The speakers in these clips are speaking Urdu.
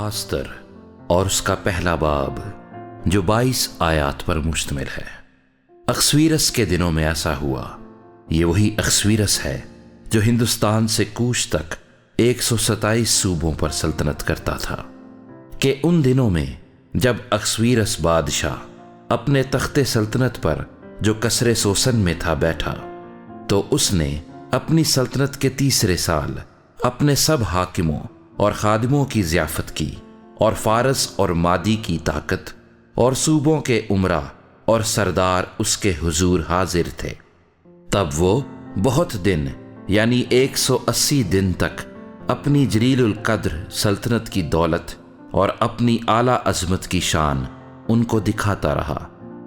72 اور اس کا پہلا باب جو 22 آیات پر مشتمل ہے۔ اخسویرس کے دنوں میں ایسا ہوا، یہ وہی اخسویرس ہے جو ہندوستان سے کوش تک 127 صوبوں پر سلطنت کرتا تھا، کہ ان دنوں میں جب اخسویرس بادشاہ اپنے تخت سلطنت پر جو قصر سوسن میں تھا بیٹھا، تو اس نے اپنی سلطنت کے 3 سال اپنے سب حاکموں اور خادموں کی ضیافت کی، اور فارس اور مادی کی طاقت اور صوبوں کے امراء اور سردار اس کے حضور حاضر تھے۔ تب وہ بہت دن یعنی 180 دن تک اپنی جلیل القدر سلطنت کی دولت اور اپنی اعلیٰ عظمت کی شان ان کو دکھاتا رہا۔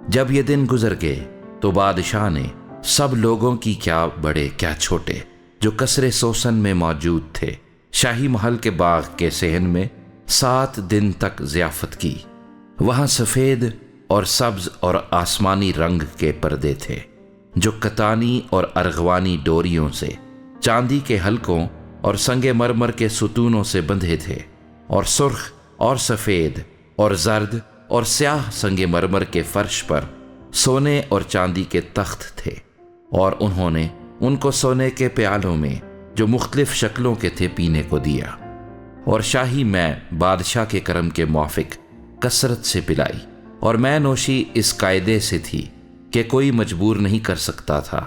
جب یہ دن گزر گئے تو بادشاہ نے سب لوگوں کی، کیا بڑے کیا چھوٹے، جو قصر سوسن میں موجود تھے، شاہی محل کے باغ کے صحن میں 7 دن تک ضیافت کی۔ وہاں سفید اور سبز اور آسمانی رنگ کے پردے تھے جو کتانی اور ارغوانی ڈوریوں سے، چاندی کے حلقوں اور سنگ مرمر کے ستونوں سے بندھے تھے، اور سرخ اور سفید اور زرد اور سیاہ سنگ مرمر کے فرش پر سونے اور چاندی کے تخت تھے، اور انہوں نے ان کو سونے کے پیالوں میں جو مختلف شکلوں کے تھے پینے کو دیا، اور شاہی میں بادشاہ کے کرم کے موافق کثرت سے پلائی، اور میں نوشی اس قاعدے سے تھی کہ کوئی مجبور نہیں کر سکتا تھا،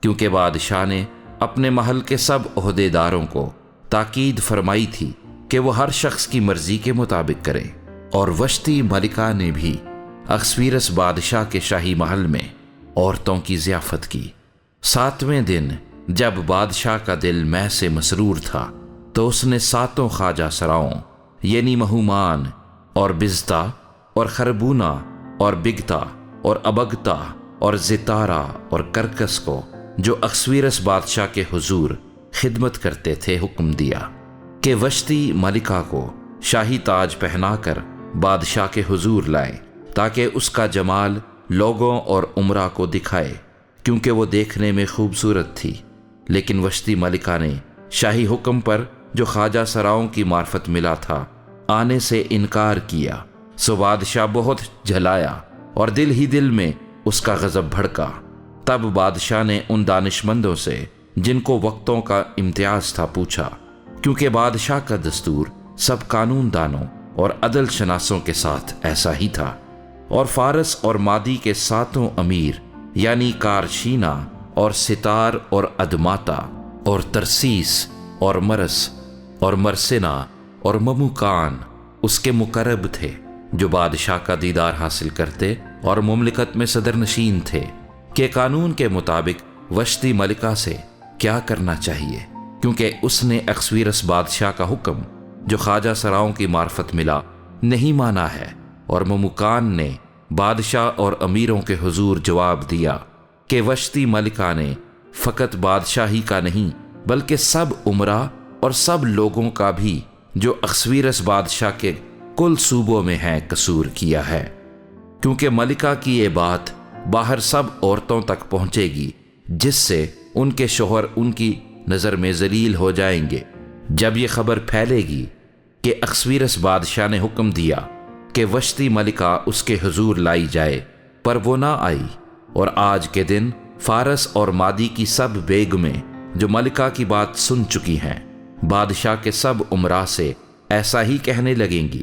کیونکہ بادشاہ نے اپنے محل کے سب عہدے داروں کو تاکید فرمائی تھی کہ وہ ہر شخص کی مرضی کے مطابق کرے۔ اور وشتی ملکہ نے بھی اخسویرس بادشاہ کے شاہی محل میں عورتوں کی ضیافت کی۔ 7ویں دن جب بادشاہ کا دل میں سے مسرور تھا تو اس نے 7 خواجہ سراؤں یعنی مہومان اور بزتا اور خربونا اور بگتا اور ابگتا اور زتارا اور کرکس کو، جو اخسویرس بادشاہ کے حضور خدمت کرتے تھے، حکم دیا کہ وشتی ملکہ کو شاہی تاج پہنا کر بادشاہ کے حضور لائیں، تاکہ اس کا جمال لوگوں اور امراء کو دکھائے، کیونکہ وہ دیکھنے میں خوبصورت تھی۔ لیکن وشتی ملکہ نے شاہی حکم پر جو خواجہ سراؤں کی معرفت ملا تھا آنے سے انکار کیا، سو بادشاہ بہت جھلایا اور دل ہی دل میں اس کا غضب بھڑکا۔ تب بادشاہ نے ان دانشمندوں سے جن کو وقتوں کا امتیاز تھا پوچھا، کیونکہ بادشاہ کا دستور سب قانون دانوں اور عدل شناسوں کے ساتھ ایسا ہی تھا، اور فارس اور مادی کے 7 امیر یعنی کارشینا اور ستار اور ادماتا اور ترسیس اور مرس اور مرسنا اور مموکان اس کے مقرب تھے، جو بادشاہ کا دیدار حاصل کرتے اور مملکت میں صدر نشین تھے، کہ قانون کے مطابق وشتی ملکہ سے کیا کرنا چاہیے، کیونکہ اس نے اخسویرس بادشاہ کا حکم جو خواجہ سراؤں کی معرفت ملا نہیں مانا ہے۔ اور مموکان نے بادشاہ اور امیروں کے حضور جواب دیا کہ وشتی ملکہ نے فقط بادشاہی کا نہیں بلکہ سب امراء اور سب لوگوں کا بھی جو اخسویرس بادشاہ کے کل صوبوں میں ہیں قصور کیا ہے، کیونکہ ملکہ کی یہ بات باہر سب عورتوں تک پہنچے گی، جس سے ان کے شوہر ان کی نظر میں ذلیل ہو جائیں گے۔ جب یہ خبر پھیلے گی کہ اخسویرس بادشاہ نے حکم دیا کہ وشتی ملکہ اس کے حضور لائی جائے، پر وہ نہ آئی، اور آج کے دن فارس اور مادی کی سب بیگمیں جو ملکہ کی بات سن چکی ہیں، بادشاہ کے سب امراء سے ایسا ہی کہنے لگیں گی،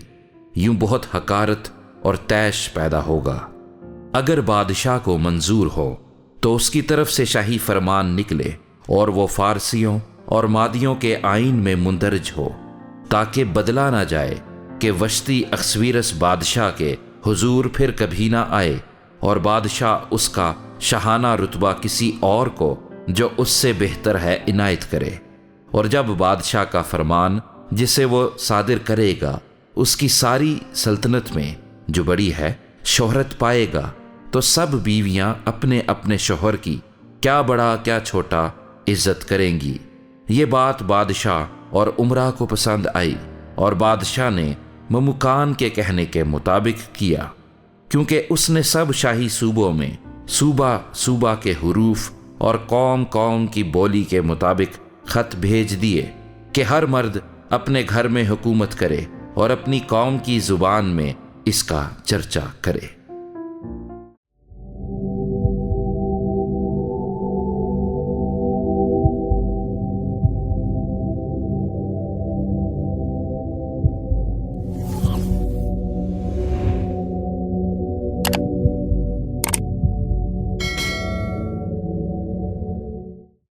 یوں بہت حقارت اور طیش پیدا ہوگا۔ اگر بادشاہ کو منظور ہو تو اس کی طرف سے شاہی فرمان نکلے اور وہ فارسیوں اور مادیوں کے آئین میں مندرج ہو، تاکہ بدلا نہ جائے کہ وشتی اخسویرس بادشاہ کے حضور پھر کبھی نہ آئے، اور بادشاہ اس کا شاہانہ رتبہ کسی اور کو جو اس سے بہتر ہے عنایت کرے۔ اور جب بادشاہ کا فرمان جسے وہ صادر کرے گا اس کی ساری سلطنت میں جو بڑی ہے شہرت پائے گا، تو سب بیویاں اپنے اپنے شوہر کی کیا بڑا کیا چھوٹا عزت کریں گی۔ یہ بات بادشاہ اور امراء کو پسند آئی، اور بادشاہ نے مموکان کے کہنے کے مطابق کیا، کیونکہ اس نے سب شاہی صوبوں میں صوبہ صوبہ کے حروف اور قوم قوم کی بولی کے مطابق خط بھیج دیے کہ ہر مرد اپنے گھر میں حکومت کرے اور اپنی قوم کی زبان میں اس کا چرچا کرے۔